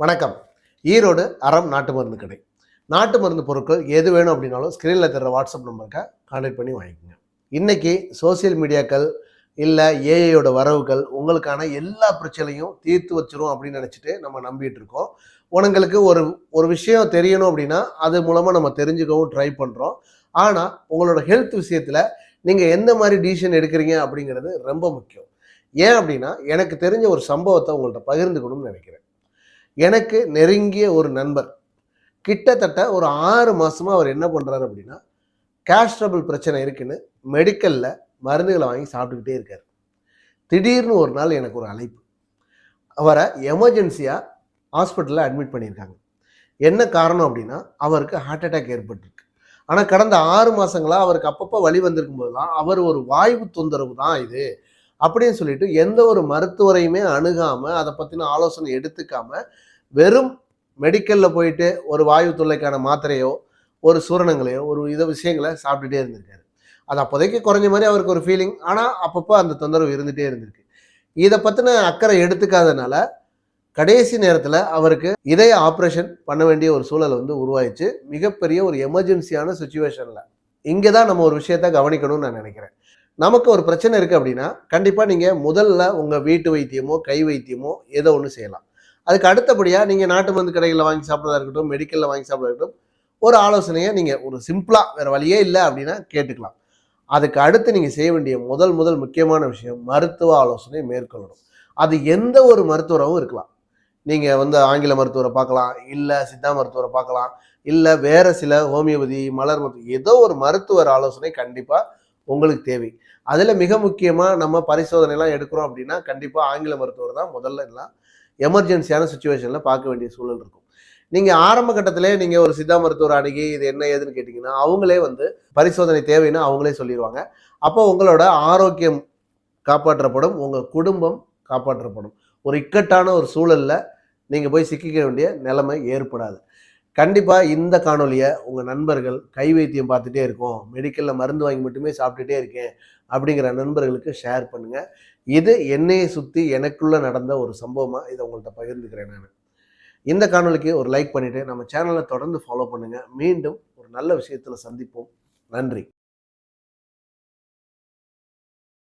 வணக்கம். ஈரோடு அறம் நாட்டு மருந்து கடை. நாட்டு மருந்து பொருட்கள் எது வேணும் அப்படின்னாலும் ஸ்க்ரீனில் தர்ற வாட்ஸ்அப் நம்பருக்கு கான்டாக்ட் பண்ணி வாங்கிக்கோங்க. இன்னைக்கு சோசியல் மீடியாக்கள் இல்லை ஏஐயோட வரவுகள் உங்களுக்கான எல்லா பிரச்சனையும் தீர்த்து வச்சிரும் அப்படின்னு நினச்சிட்டு நம்ம நம்பிட்டு இருக்கோம். உங்களுக்கு ஒரு ஒரு விஷயம் தெரியணும் அப்படின்னா அது மூலமாக நம்ம தெரிஞ்சுக்கவும் ட்ரை பண்ணுறோம். ஆனால் உங்களோட ஹெல்த் விஷயத்தில் நீங்கள் எந்த மாதிரி டிசிஷன் எடுக்கிறீங்க அப்படிங்கிறது ரொம்ப முக்கியம். ஏன் அப்படின்னா எனக்கு தெரிஞ்ச ஒரு சம்பவத்தை உங்கள்கிட்ட பகிர்ந்துக்கணும்னு நினைக்கிறேன். எனக்கு நெருங்கிய ஒரு நண்பர் கிட்டத்தட்ட ஒரு 6 மாசமா அவர் என்ன பண்றாரு அப்படின்னா, கேஷ் ட்ரபிள் பிரச்சனை இருக்குன்னு மெடிக்கல்ல மருந்துகளை வாங்கி சாப்பிட்டுக்கிட்டே இருக்காரு. திடீர்னு ஒரு நாள் எனக்கு ஒரு அழைப்பு. அவரை எமர்ஜென்சியா ஹாஸ்பிட்டலில் அட்மிட் பண்ணியிருக்காங்க. என்ன காரணம் அப்படின்னா, அவருக்கு ஹார்ட் அட்டாக் ஏற்பட்டிருக்கு. ஆனால் கடந்த 6 மாசங்களா அவருக்கு அப்பப்போ வலி வந்திருக்கும் போதெல்லாம் அவர் ஒரு வாய்வு தொந்தரவு தான் இது அப்படின்னு சொல்லிட்டு எந்த ஒரு மருத்துவரையுமே அணுகாம அதை பற்றின ஆலோசனை எடுத்துக்காம வெறும் மெடிக்கலில் போயிட்டு ஒரு வாயு தொல்லைக்கான மாத்திரையோ ஒரு சூரணங்களையோ ஒரு விஷயங்களை சாப்பிட்டுட்டே இருந்திருக்காரு. அது அப்போதைக்கு குறைஞ்ச மாதிரி அவருக்கு ஒரு ஃபீலிங். ஆனால் அப்பப்போ அந்த தொந்தரவு இருந்துகிட்டே இருந்திருக்கு. இதை பற்றின அக்கறை எடுத்துக்காதனால கடைசி நேரத்தில் அவருக்கு இதய ஆப்ரேஷன் பண்ண வேண்டிய ஒரு சூழல் உருவாயிடுச்சு. மிகப்பெரிய ஒரு எமர்ஜென்சியான சுச்சுவேஷனில். இங்கே தான் நம்ம ஒரு விஷயத்த கவனிக்கணும்னு நான் நினைக்கிறேன். நமக்கு ஒரு பிரச்சனை இருக்குது அப்படின்னா கண்டிப்பாக நீங்கள் முதல்ல உங்கள் வீட்டு வைத்தியமோ கை வைத்தியமோ ஏதோ ஒன்று செய்யலாம். அதுக்கு அடுத்தபடியாக நீங்கள் நாட்டு மருந்து கடைகளில் வாங்கி சாப்பிட்றதா இருக்கட்டும், மெடிக்கலில் வாங்கி சாப்பிட்றதா இருக்கட்டும், ஒரு ஆலோசனையை நீங்கள் ஒரு சிம்பிளாக வேறு வழியே இல்லை அப்படின்னா கேட்டுக்கலாம். அதுக்கு அடுத்து நீங்கள் செய்ய வேண்டிய முதல் முக்கியமான விஷயம் மருத்துவ ஆலோசனை மேற்கொள்ளணும். அது எந்த ஒரு மருத்துவராகவும் இருக்கலாம். நீங்கள் ஆங்கில மருத்துவரை பார்க்கலாம், இல்லை சித்தா மருத்துவரை பார்க்கலாம், இல்லை வேறு சில ஹோமியோபதி மலர் மருத்துவம் ஏதோ ஒரு மருத்துவர் ஆலோசனை கண்டிப்பாக உங்களுக்கு தேவை. அதில் மிக முக்கியமாக நம்ம பரிசோதனைலாம் எடுக்கிறோம் அப்படின்னா கண்டிப்பாக ஆங்கில மருத்துவர் தான் முதல்ல எல்லாம் எமர்ஜென்சியான சுச்சுவேஷனில் பார்க்க வேண்டிய சூழல் இருக்கும். நீங்கள் ஆரம்ப கட்டத்திலே நீங்கள் ஒரு சித்தா மருத்துவர் அணுகி இது என்ன ஏதுன்னு கேட்டிங்கன்னா அவங்களே பரிசோதனை தேவைன்னா அவங்களே சொல்லிடுவாங்க. அப்போ உங்களோட ஆரோக்கியம் காப்பாற்றப்படும், உங்கள் குடும்பம் காப்பாற்றப்படும். ஒரு இக்கட்டான ஒரு சூழலில் நீங்கள் போய் சிக்கிக்க வேண்டிய நிலைமை ஏற்படாது. கண்டிப்பாக இந்த காணொலியை உங்கள் நண்பர்கள் கை வைத்தியம் பார்த்துட்டே இருக்கோம், மெடிக்கலில் மருந்து வாங்கி மட்டுமே சாப்பிட்டுட்டே இருக்கேன் அப்படிங்கிற நண்பர்களுக்கு ஷேர் பண்ணுங்கள். இது என்னையை சுற்றி எனக்குள்ளே நடந்த ஒரு சம்பவமாக இதை உங்கள்கிட்ட பகிர்ந்துக்கிறேன் நான். இந்த காணொலிக்கு ஒரு லைக் பண்ணிவிட்டு நம்ம சேனலை தொடர்ந்து ஃபாலோ பண்ணுங்கள். மீண்டும் ஒரு நல்ல விஷயத்தில் சந்திப்போம். நன்றி.